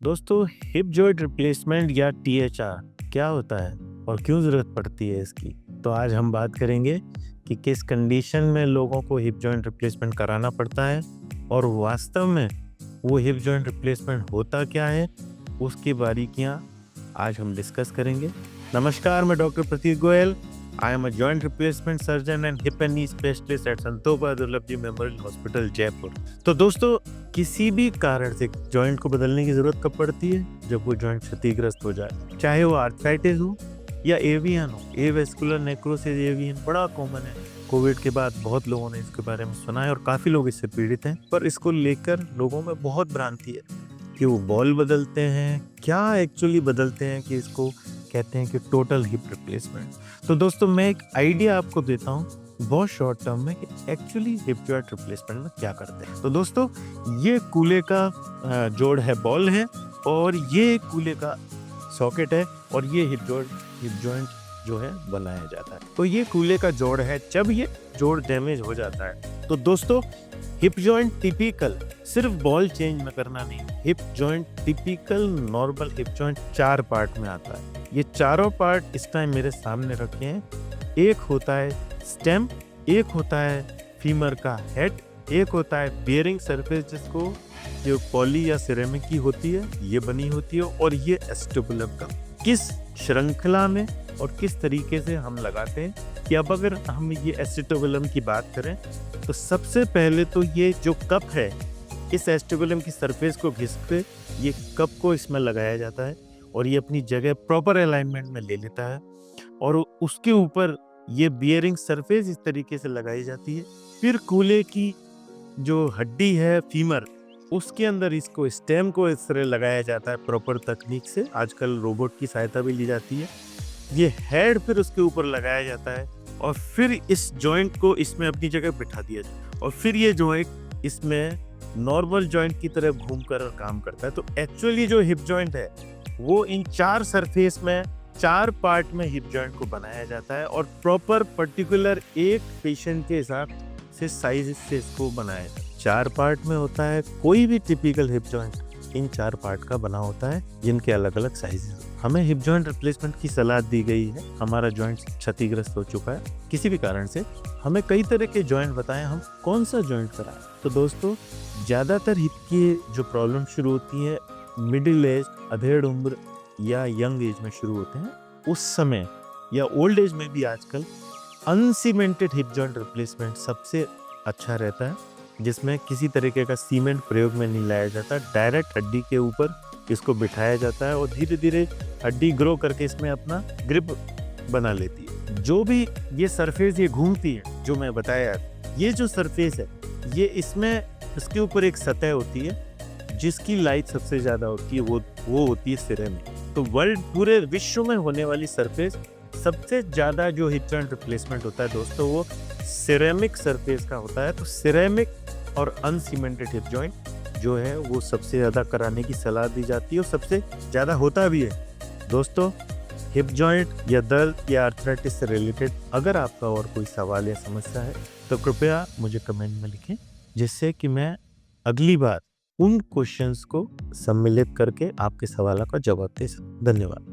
दोस्तों, hip joint replacement या THR क्या होता है और क्यों ज़रूरत पड़ती है इसकी? तो आज हम बात करेंगे कि किस कंडीशन में लोगों को हिप जॉइंट रिप्लेसमेंट कराना पड़ता है और वास्तव में वो हिप जॉइंट रिप्लेसमेंट होता क्या है, उसकी बारीकियां आज हम डिस्कस करेंगे। नमस्कार, मैं doctor Pratik Goyal. I am a joint replacement surgeon and hip and knee specialist at Santokba Durlabhji memorial hospital Jaipur. तो दोस्तों, किसी भी कारण से जॉइंट को बदलने की जरूरत कब पड़ती है? जब वो जॉइंट क्षतिग्रस्त हो जाए, चाहे वो आर्थराइटिस हो या एवियन हो। एवेस्कुलर नेक्रोसिस एवियन बड़ा कॉमन है। कोविड के बाद बहुत लोगों ने इसके बारे में सुना है और काफी लोग इससे पीड़ित हैं, पर इसको लेकर लोगों में बहुत भ्रांति है कि वो बॉल बदलते हैं। क्या एक्चुअली बदलते हैं कि इसको कहते हैं कि टोटल हिप रिप्लेसमेंट। तो दोस्तों, मैं एक आइडिया आपको देता हूँ बहुत शॉर्ट टर्म में कि एक्चुअली हिप जॉइंट रिप्लेसमेंट में क्या करते हैं। तो दोस्तों, ये कूल्हे का जोड़ है, बॉल है, और ये कूल्हे का सॉकेट है, और ये हिप जॉइंट जो है बनाया जाता है। तो ये कूल्हे का जोड़ है। जब ये जोड़ डैमेज हो जाता है तो दोस्तों, हिप जॉइंट टिपिकल सिर्फ बॉल चेंज में करना नहीं, hip joint typical normal hip joint 4 part में आता है। ये चारों पार्ट इस टाइम मेरे सामने रखे हैं। एक होता है स्टेम, एक होता है फीमर का हेड, एक होता है बेयरिंग सरफेस जिसको जो पॉली या सिरेमिक की होती है, ये बनी होती है, और ये एस्टिबुलम का। किस श्रृंखला में और किस तरीके से हम लगाते हैं कि अब अगर हम ये एस्टिबुलम की बात करें तो सबसे पहले तो ये जो कप है, इस एस्टिबुलम की सरफेस को घिस के ये कप को इसमें लगाया जाता है और ये अपनी जगह प्रॉपर अलाइनमेंट में ले लेता है, और उसके ऊपर ये बियरिंग सरफेस इस तरीके से लगाई जाती है। फिर कूल्हे की जो हड्डी है फीमर, उसके अंदर इसको स्टेम को इस तरह लगाया जाता है प्रॉपर तकनीक से। आजकल रोबोट की सहायता भी ली जाती है। ये हेड फिर उसके ऊपर लगाया जाता है और फिर इस जॉइंट को इसमें अपनी जगह बिठा दिया जाता है, और फिर ये जॉइंट इसमें नॉर्मल जॉइंट की तरह घूमकर काम करता है। तो एक्चुअली जो हिप जॉइंट है वो इन 4 सरफेस में 4 पार्ट में हिप जॉइंट को बनाया जाता है, और प्रॉपर पर्टिकुलर एक पेशेंट के हिसाब से साइज से इसको बनाया जाता है। 4 पार्ट में होता है। कोई भी टिपिकल हिप जॉइंट इन 4 पार्ट का बना होता है, जिनके अलग अलग साइजेस। हमें हिप जॉइंट रिप्लेसमेंट की सलाह दी गई है। हमारा जॉइंट क्षतिग्रस्त हो चुका है किसी भी कारण से, हमें कई तरह के जॉइंट बताएं, हम कौन सा जॉइंट कराएं। तो दोस्तों, ज्यादातर हिप की जो प्रॉब्लम शुरू होती है मिडिल एज, अधेड़ उम्र या यंग एज में शुरू होते हैं। उस समय या ओल्ड एज में भी आजकल अनसीमेंटेड हिप जॉइंट रिप्लेसमेंट सबसे अच्छा रहता है, जिसमें किसी तरीके का सीमेंट प्रयोग में नहीं लाया जाता। डायरेक्ट हड्डी के ऊपर इसको बिठाया जाता है और धीरे धीरे हड्डी ग्रो करके इसमें अपना ग्रिप बना लेती है। जो भी ये सरफेस ये घूमती है, जो मैं बताया, ये जो सरफेस है, ये इसमें इसके ऊपर एक सतह होती है जिसकी लाइट सबसे ज्यादा होती है, वो होती है सिरेमिक। तो वर्ल्ड पूरे विश्व में होने वाली सरफेस सबसे ज्यादा जो हिप जॉइंट रिप्लेसमेंट होता है दोस्तों, वो सिरेमिक सरफेस का होता है। तो सिरेमिक और अनसीमेंटेड हिप जॉइंट जो है वो सबसे ज्यादा कराने की सलाह दी जाती है और सबसे ज्यादा होता भी है। दोस्तों, हिप जॉइंट या दर्द या आर्थराइटिस से रिलेटेड अगर आपका और कोई सवाल या समस्या है तो कृपया मुझे कमेंट में लिखें, जिससे कि मैं अगली बार उन क्वेश्चंस को सम्मिलित करके आपके सवालों का जवाब दे सकूं। धन्यवाद।